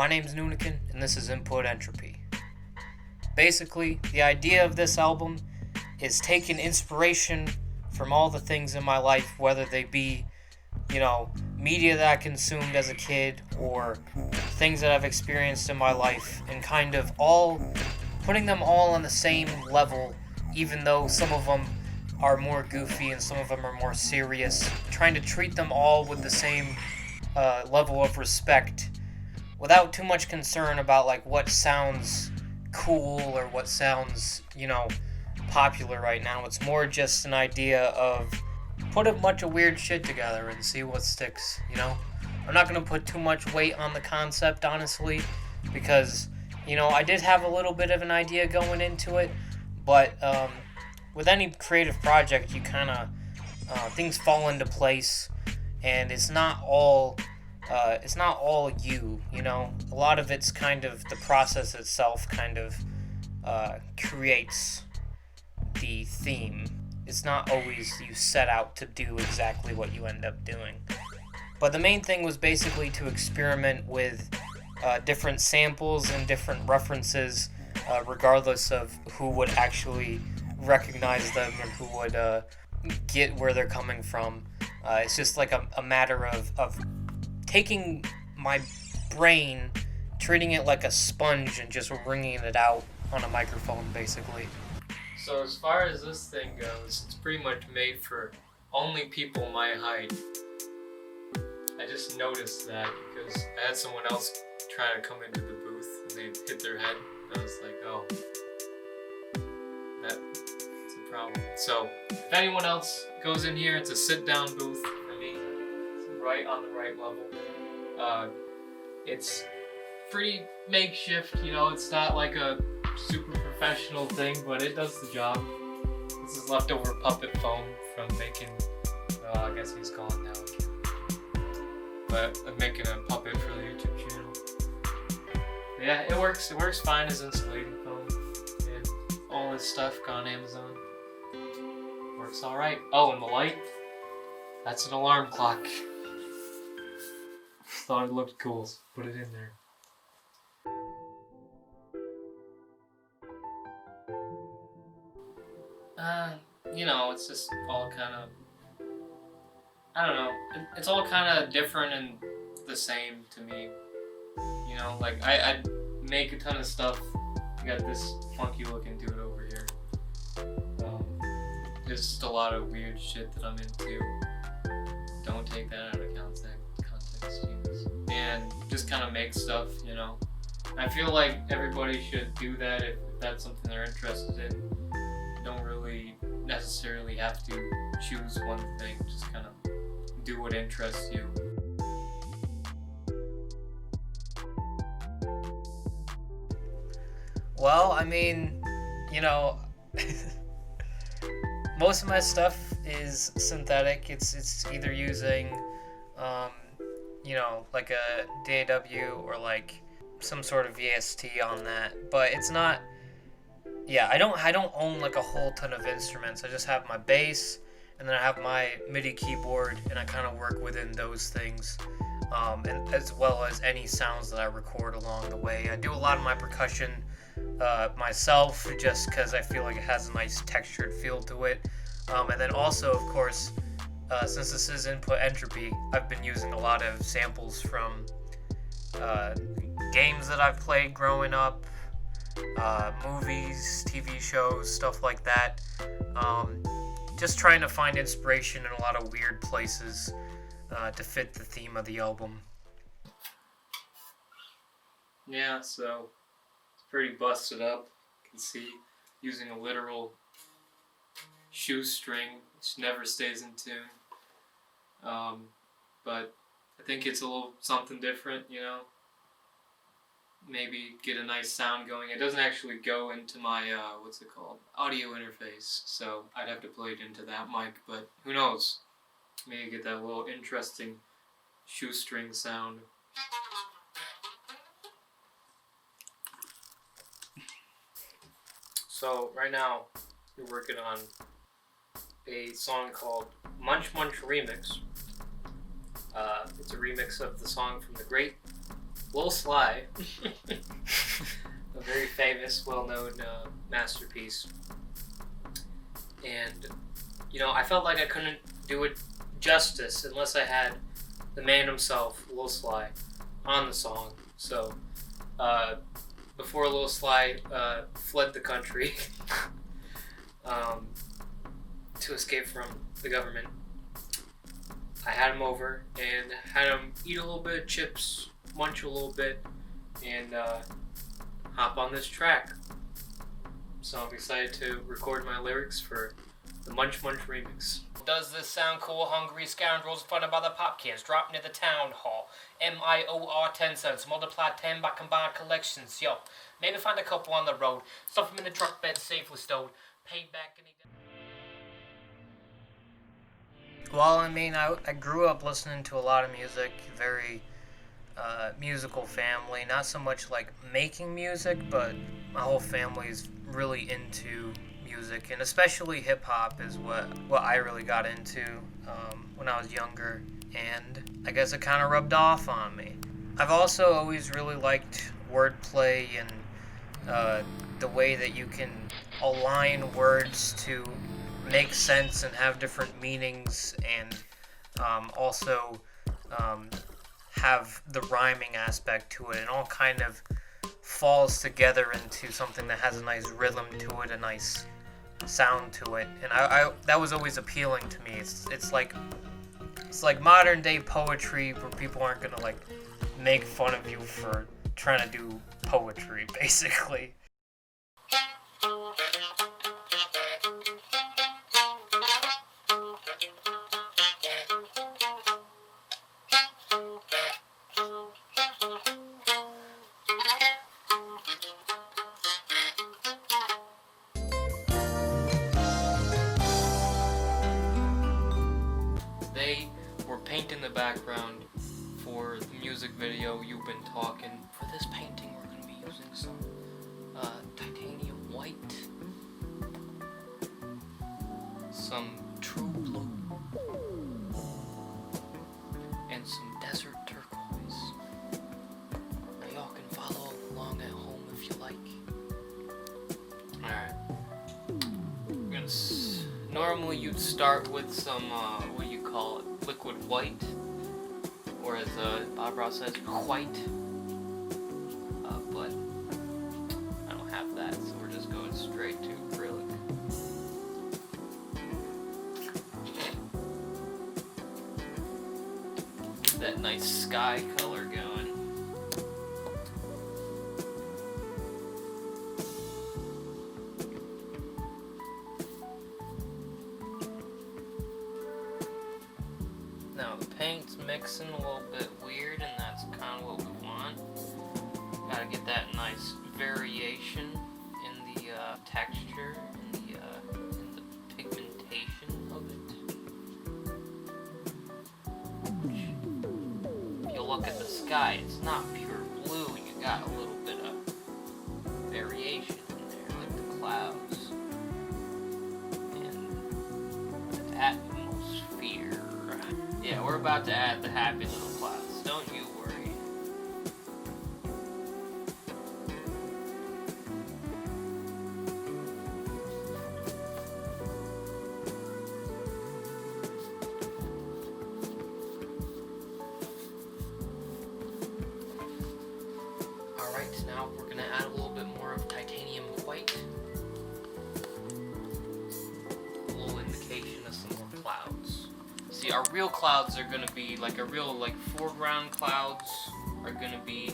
My name's Nunikin, and this is Input Entropy. Basically, the idea of this album is taking inspiration from all the things in my life, whether they be, media that I consumed as a kid or things that I've experienced in my life, and kind of all putting them all on the same level, even though some of them are more goofy and some of them are more serious, trying to treat them all with the same level of respect without too much concern about like what sounds cool or what sounds, popular right now. It's more just an idea of put a bunch of weird shit together and see what sticks, I'm not going to put too much weight on the concept, honestly, because, I did have a little bit of an idea going into it, but with any creative project, you kind of, things fall into place, and it's not all you, a lot of it's kind of the process itself kind of creates the theme. It's not always you set out to do exactly what you end up doing. But the main thing was basically to experiment with different samples and different references, regardless of who would actually recognize them and who would get where they're coming from. It's just like a matter of taking my brain, treating it like a sponge, and just wringing it out on a microphone, basically. So as far as this thing goes, it's pretty much made for only people my height. I just noticed that because I had someone else trying to come into the booth and they hit their head, and I was like, oh, that's a problem. So if anyone else goes in here, it's a sit-down booth for me. It's right on the right level. It's pretty makeshift, it's not like a super professional thing, but it does the job. This is leftover puppet foam from making, I guess he's gone now. But I'm making a puppet for the YouTube channel. But yeah, it works fine as insulating foam. And all this stuff on Amazon. Works alright. Oh, and the light, that's an alarm clock. Thought it looked cool, so put it in there. It's just all kind of, I don't know, it's all kind of different and the same to me, like I make a ton of stuff. I got this funky looking dude over here. There's just a lot of weird shit that I'm into. Don't take that out of context, Jesus. And just kind of make stuff, I feel like everybody should do that if that's something they're interested in. You don't really necessarily have to choose one thing, just kind of do what interests you. Well, I mean, most of my stuff is synthetic. It's either using, like a DAW or like some sort of VST on that, but it's not. Yeah, I don't own like a whole ton of instruments. I just have my bass, and then I have my MIDI keyboard, and I kind of work within those things, and as well as any sounds that I record along the way. I do a lot of my percussion myself, just because I feel like it has a nice textured feel to it. And then also, of course, since this is Input Entropy, I've been using a lot of samples from games that I've played growing up, movies, TV shows, stuff like that. Just trying to find inspiration in a lot of weird places to fit the theme of the album. Yeah, so it's pretty busted up. You can see using a literal shoestring, which never stays in tune. But I think it's a little something different, Maybe get a nice sound going. It doesn't actually go into my, audio interface, so I'd have to play it into that mic, but who knows? Maybe get that little interesting shoestring sound. So, right now, we're working on a song called Munch Munch Remix. It's a remix of the song from the great Lil Sly, a very famous, well-known masterpiece. And, you know, I felt like I couldn't do it justice unless I had the man himself, Lil Sly, on the song. So, before Lil Sly fled the country to escape from the government, I had him over and had him eat a little bit of chips, munch a little bit, and hop on this track. So I'm excited to record my lyrics for the Munch Munch remix. Does this sound cool? Hungry scoundrels funded by the pop cans drop near the town hall. MIOR 10 cents, multiply 10 by combined collections. Yo, maybe find a couple on the road. Stuff them in the truck bed safely stowed. Paid back any day. Well, I mean, I grew up listening to a lot of music, very musical family. Not so much like making music, but my whole family's really into music, and especially hip-hop is what I really got into when I was younger, and I guess it kind of rubbed off on me. I've also always really liked wordplay and the way that you can align words to make sense and have different meanings, and also have the rhyming aspect to it, and all kind of falls together into something that has a nice rhythm to it, a nice sound to it, and I that was always appealing to me. It's like modern day poetry where people aren't gonna like make fun of you for trying to do poetry, basically. They were painting the background for the music video You've Been Talking. For this painting, we're going to be using some titanium white, some true blue, and some desert turquoise. Now y'all can follow along at home if you like. Alright. We're gonna normally you'd start with some, what do you call it, liquid white, or as Bob Ross says, white, but I don't have that, so we're just going straight to acrylic. That nice sky color going. Now the paint's mixing a little bit weird, and that's kind of what we want. Gotta get that nice variation in the texture, in the pigmentation of it. If you look at the sky, it's not pure blue. You got a little bit of variation in there, like the clouds and the atmosphere. Yeah, we're about to add the happy little clouds. Don't you worry. Alright, now we're going to add a little bit more of titanium white. A little indication of some more clouds. See, our real clouds are going to be like foreground clouds are going to be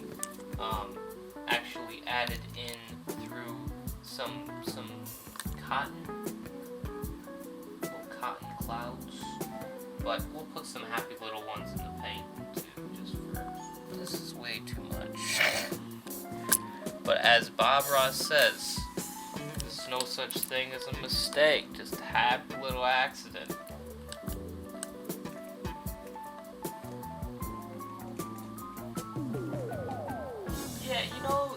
actually added in through some cotton, little cotton clouds, but we'll put some happy little ones in the paint too, just for, this is way too much. But as Bob Ross says, there's no such thing as a mistake, just a happy little accident. Yeah, you know,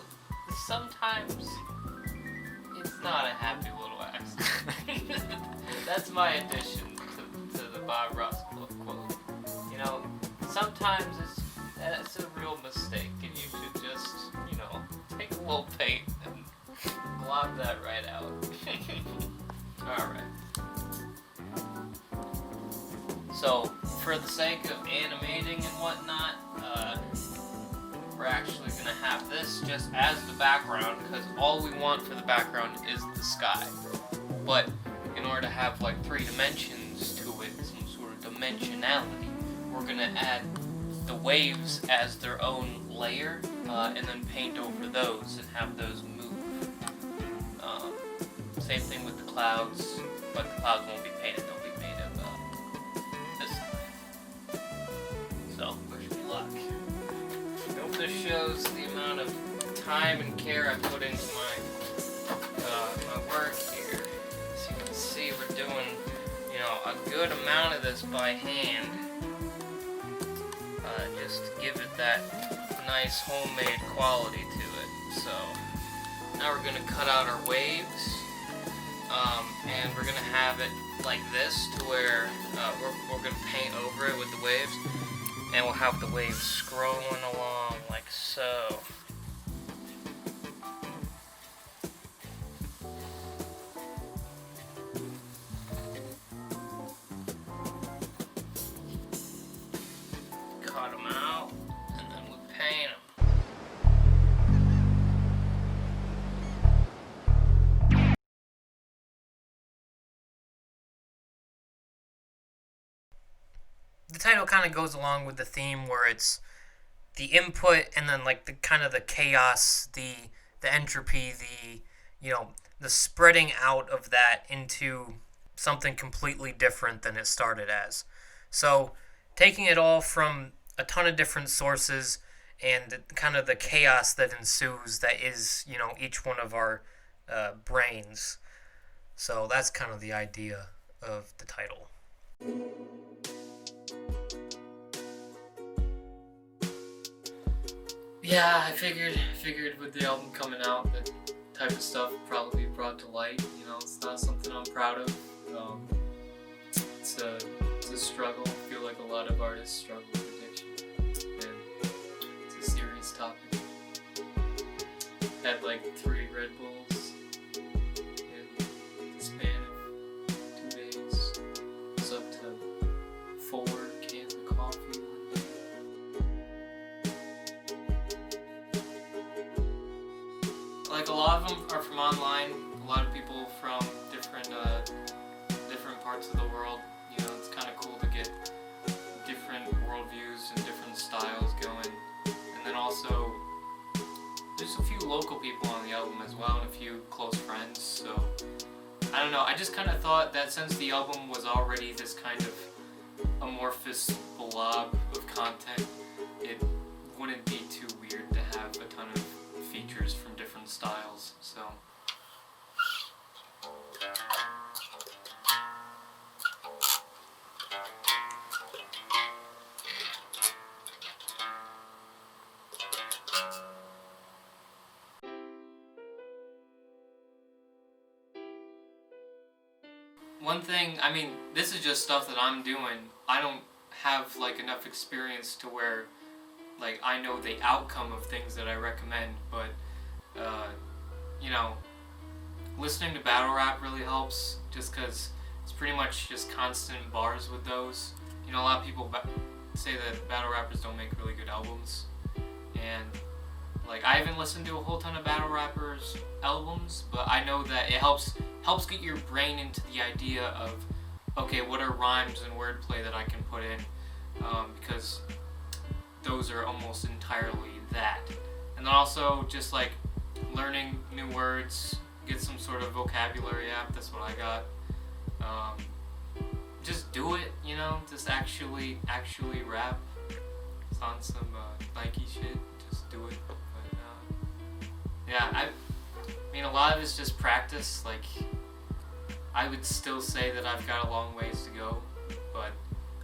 sometimes it's not a happy little accident. That's my addition to the Bob Ross quote. You know, sometimes That's a real mistake, and you should just, take a little paint and blob that right out. Alright. So, for the sake of animating and whatnot, we're actually going to have this just as the background, because all we want for the background is the sky. But in order to have like 3 dimensions to it, some sort of dimensionality, we're going to add the waves as their own layer, and then paint over those and have those move. Same thing with the clouds, but the clouds won't be painted, they'll be made of this stuff. So, wish me luck. I hope this shows the amount of time and care I put into my work here. As you can see, we're doing, a good amount of this by hand. Just to give it that nice homemade quality to it. So, now we're going to cut out our waves. And we're going to have it like this to where we're going to paint over it with the waves, and we'll have the waves scrolling along like so. Cut them out, and then we paint them. The title kind of goes along with the theme where it's the input and then like the kind of the chaos, the entropy, the spreading out of that into something completely different than it started as. So taking it all from a ton of different sources and kind of the chaos that ensues that is, each one of our brains. So that's kind of the idea of the title. Yeah, I figured with the album coming out, that type of stuff would probably be brought to light. It's not something I'm proud of. It's a struggle. I feel like a lot of artists struggle with addiction, and it's a serious topic. Had like 3 Red Bulls in the span of 2 days. It was up to 4 cans of coffee. Like a lot of them are from online. A lot of people from different parts of the world. It's kind of cool to get different worldviews and different styles going. And then also, there's a few local people on the album as well, and a few close friends. So I don't know. I just kind of thought that since the album was already this kind of amorphous blob of content, it wouldn't be too weird to have a ton of features from different styles. So one thing, this is just stuff that I'm doing. I don't have enough experience to where I know the outcome of things that I recommend, but listening to battle rap really helps, just because it's pretty much just constant bars with those. A lot of people say that battle rappers don't make really good albums, and I haven't listened to a whole ton of battle rappers' albums, but I know that it helps get your brain into the idea of, okay, what are rhymes and wordplay that I can put in, because those are almost entirely that. And then also just learning new words, get some sort of vocabulary app. That's what I got. Just do it, just actually rap. It's on some Nike shit. Just do it. But yeah, a lot of it's just practice. I would still say that I've got a long ways to go, but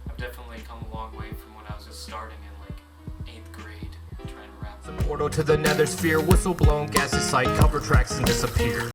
I've definitely come a long way from when I was just starting in 8th grade trying to rap. The portal to the nether sphere, whistle blown, gases sight, cover tracks and disappear.